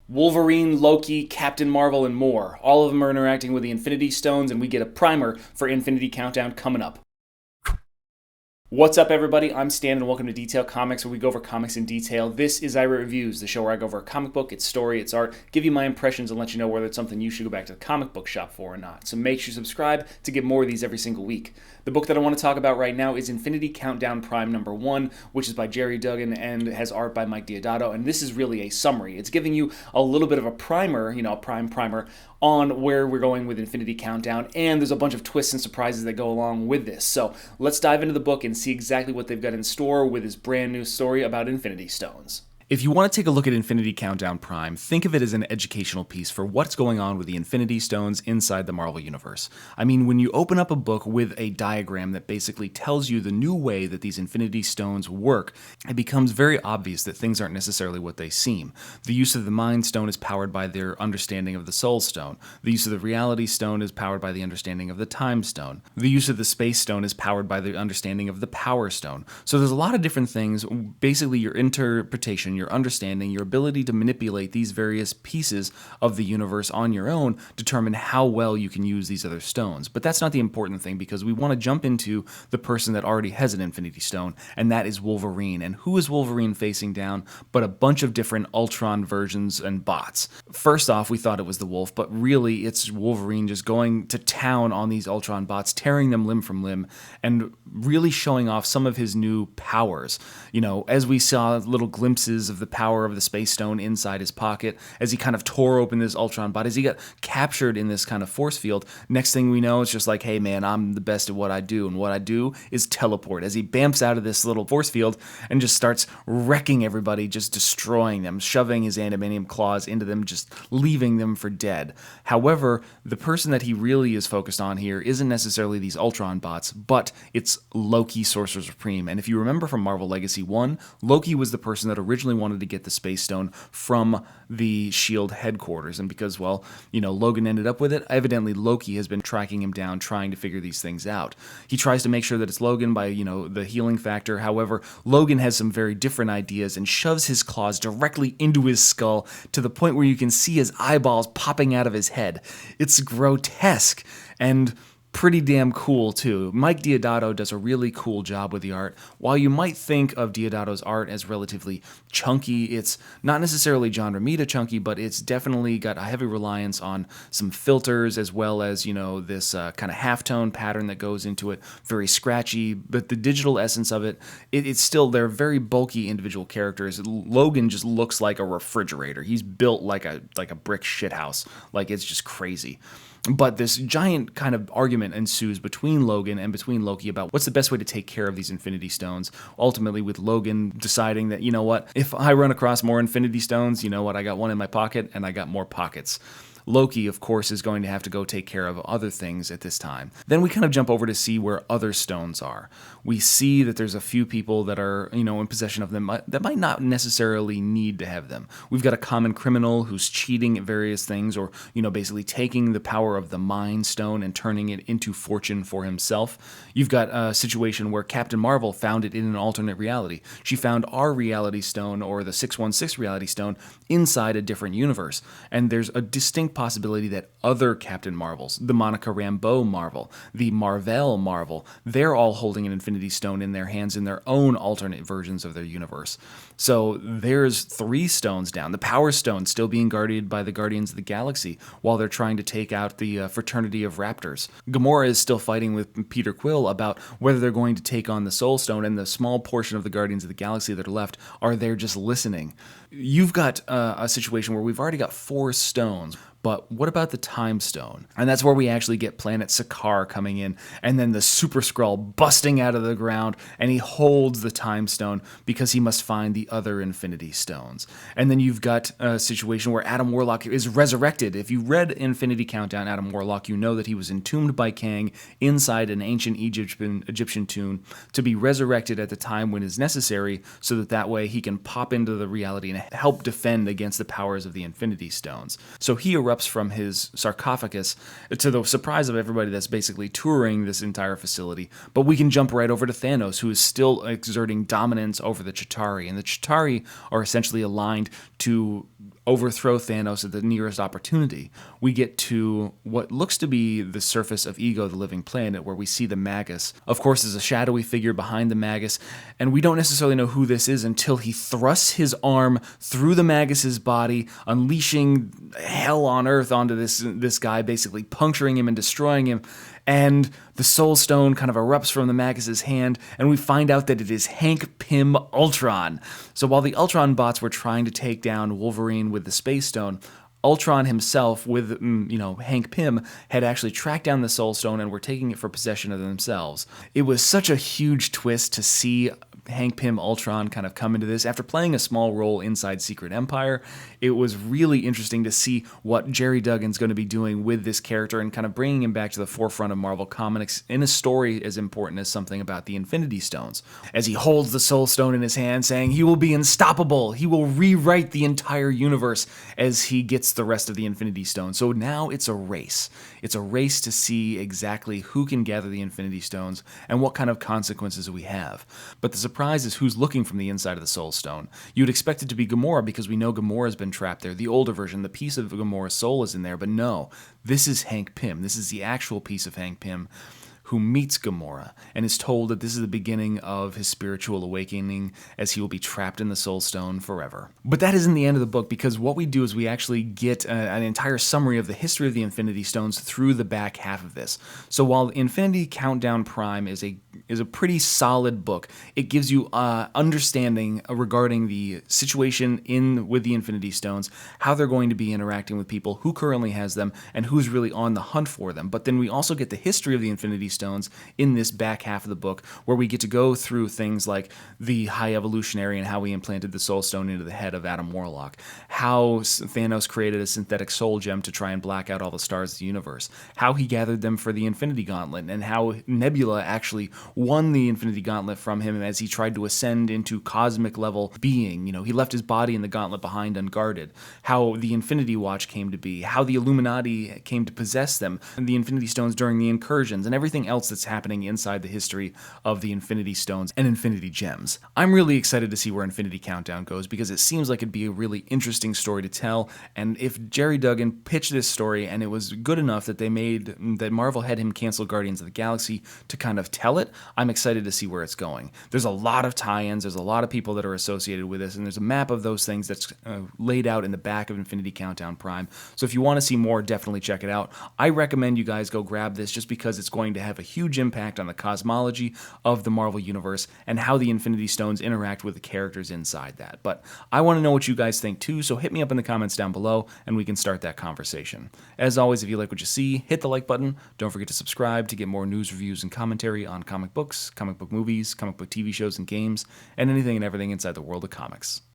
Wolverine, Loki, Captain Marvel, and more. All of them are interacting with the Infinity Stones, and we get a primer for Infinity Countdown coming up. What's up, everybody? I'm Stan, and welcome to Detail Comics, where we go over comics in detail. This is Ira Reviews, the show where I go over a comic book, its story, its art, give you my impressions, and let you know whether it's something you should go back to the comic book shop for or not. So make sure you subscribe to get more of these every single week. The book that I want to talk about right now is Infinity Countdown Prime #1, which is by Jerry Duggan and has art by Mike Deodato, and this is really a summary. It's giving you a little bit of a primer, a primer, on where we're going with Infinity Countdown, and there's a bunch of twists and surprises that go along with this. So let's dive into the book and see exactly what they've got in store with this brand new story about Infinity Stones. If you want to take a look at Infinity Countdown Prime, think of it as an educational piece for what's going on with the Infinity Stones inside the Marvel Universe. I mean, when you open up a book with a diagram that basically tells you the new way that these Infinity Stones work, it becomes very obvious that things aren't necessarily what they seem. The use of the Mind Stone is powered by their understanding of the Soul Stone. The use of the Reality Stone is powered by the understanding of the Time Stone. The use of the Space Stone is powered by the understanding of the Power Stone. So there's a lot of different things. Basically, your interpretation, your understanding, your ability to manipulate these various pieces of the universe on your own determine how well you can use these other stones. But that's not the important thing, because we want to jump into the person that already has an Infinity Stone, and that is Wolverine. And who is Wolverine facing down but a bunch of different Ultron versions and bots? First off, we thought it was the Wolf, but really it's Wolverine just going to town on these Ultron bots, tearing them limb from limb, and really showing off some of his new powers. As we saw little glimpses of the power of the Space Stone inside his pocket, as he kind of tore open this Ultron bot, as he got captured in this kind of force field. Next thing we know, it's just like, hey man, I'm the best at what I do, and what I do is teleport, as he bamps out of this little force field and just starts wrecking everybody, just destroying them, shoving his adamantium claws into them, just leaving them for dead. However, the person that he really is focused on here isn't necessarily these Ultron bots, but it's Loki, Sorcerer Supreme. And if you remember from Marvel Legacy 1, Loki was the person that originally wanted to get the Space Stone from the S.H.I.E.L.D. headquarters, and because, Logan ended up with it, evidently Loki has been tracking him down, trying to figure these things out. He tries to make sure that it's Logan by, the healing factor. However, Logan has some very different ideas and shoves his claws directly into his skull to the point where you can see his eyeballs popping out of his head. It's grotesque and pretty damn cool too. Mike Deodato does a really cool job with the art. While you might think of Deodato's art as relatively chunky, it's not necessarily John Romita chunky, but it's definitely got a heavy reliance on some filters, as well as, this kind of halftone pattern that goes into it. Very scratchy, but the digital essence of it's still, they're very bulky individual characters. Logan just looks like a refrigerator. He's built like a brick shithouse. Like, it's just crazy. But this giant kind of argument ensues between Logan and between Loki about what's the best way to take care of these Infinity Stones. Ultimately, with Logan deciding that, if I run across more Infinity Stones, I got one in my pocket and I got more pockets. Loki, of course, is going to have to go take care of other things at this time. Then we kind of jump over to see where other stones are. We see that there's a few people that are, in possession of them that might not necessarily need to have them. We've got a common criminal who's cheating at various things, or, basically taking the power of the Mind Stone and turning it into fortune for himself. You've got a situation where Captain Marvel found it in an alternate reality. She found our Reality Stone, or the 616 Reality Stone, inside a different universe. And there's a distinct possibility that other Captain Marvels, the Monica Rambeau Marvel, the Marvel Marvel, they're all holding an Infinity Stone in their hands in their own alternate versions of their universe. So there's 3 stones down. The Power Stone still being guarded by the Guardians of the Galaxy while they're trying to take out the fraternity of Raptors. Gamora is still fighting with Peter Quill about whether they're going to take on the Soul Stone, and the small portion of the Guardians of the Galaxy that are left are there just listening. You've got a situation where we've already got 4 stones. But what about the Time Stone? And that's where we actually get Planet Sakaar coming in, and then the Super Skrull busting out of the ground, and he holds the Time Stone because he must find the other Infinity Stones. And then you've got a situation where Adam Warlock is resurrected. If you read Infinity Countdown, Adam Warlock, you know that he was entombed by Kang inside an ancient Egyptian tomb to be resurrected at the time when is necessary, so that way he can pop into the reality and help defend against the powers of the Infinity Stones. So he erupts from his sarcophagus, to the surprise of everybody that's basically touring this entire facility. But we can jump right over to Thanos, who is still exerting dominance over the Chitauri. And the Chitauri are essentially aligned to overthrow Thanos at the nearest opportunity. We get to what looks to be the surface of Ego, the living planet, where we see the Magus. Of course, there's a shadowy figure behind the Magus, and we don't necessarily know who this is until he thrusts his arm through the Magus's body, unleashing hell on earth onto this guy, basically puncturing him and destroying him. And the Soul Stone kind of erupts from the Magus's hand, and we find out that it is Hank Pym Ultron. So while the Ultron bots were trying to take down Wolverine with the Space Stone, Ultron himself, with Hank Pym, had actually tracked down the Soul Stone and were taking it for possession of themselves. It was such a huge twist to see Hank Pym Ultron kind of come into this. After playing a small role inside Secret Empire, it was really interesting to see what Jerry Duggan's going to be doing with this character and kind of bringing him back to the forefront of Marvel Comics in a story as important as something about the Infinity Stones. As he holds the Soul Stone in his hand, saying he will be unstoppable, he will rewrite the entire universe as he gets the rest of the Infinity Stones. So now it's a race. It's a race to see exactly who can gather the Infinity Stones and what kind of consequences we have. But the surprise is who's looking from the inside of the Soul Stone. You'd expect it to be Gamora because we know Gamora's been trapped there. The older version, the piece of Gamora's soul is in there, but no, this is Hank Pym. This is the actual piece of Hank Pym who meets Gamora and is told that this is the beginning of his spiritual awakening, as he will be trapped in the Soul Stone forever. But that isn't the end of the book, because what we do is we actually get an entire summary of the history of the Infinity Stones through the back half of this. So while Infinity Countdown Prime is a pretty solid book, it gives you understanding regarding the situation with the Infinity Stones, how they're going to be interacting with people, who currently has them, and who's really on the hunt for them. But then we also get the history of the Infinity Stones in this back half of the book, where we get to go through things like the High Evolutionary and how he implanted the Soul Stone into the head of Adam Warlock, how Thanos created a synthetic soul gem to try and black out all the stars of the universe, how he gathered them for the Infinity Gauntlet, and how Nebula actually won the Infinity Gauntlet from him as he tried to ascend into cosmic level being. He left his body in the gauntlet behind unguarded, how the Infinity Watch came to be, how the Illuminati came to possess them, and the Infinity Stones during the incursions, and everything else that's happening inside the history of the Infinity Stones and Infinity Gems. I'm really excited to see where Infinity Countdown goes, because it seems like it'd be a really interesting story to tell, and if Jerry Duggan pitched this story and it was good enough that Marvel had him cancel Guardians of the Galaxy to kind of tell it, I'm excited to see where it's going. There's a lot of tie-ins, there's a lot of people that are associated with this, and there's a map of those things that's laid out in the back of Infinity Countdown Prime. So if you want to see more, definitely check it out. I recommend you guys go grab this just because it's going to have a huge impact on the cosmology of the Marvel Universe and how the Infinity Stones interact with the characters inside that. But I want to know what you guys think too, so hit me up in the comments down below and we can start that conversation. As always, if you like what you see, hit the like button. Don't forget to subscribe to get more news, reviews, and commentary on comic books, comic book movies, comic book TV shows and games, and anything and everything inside the world of comics.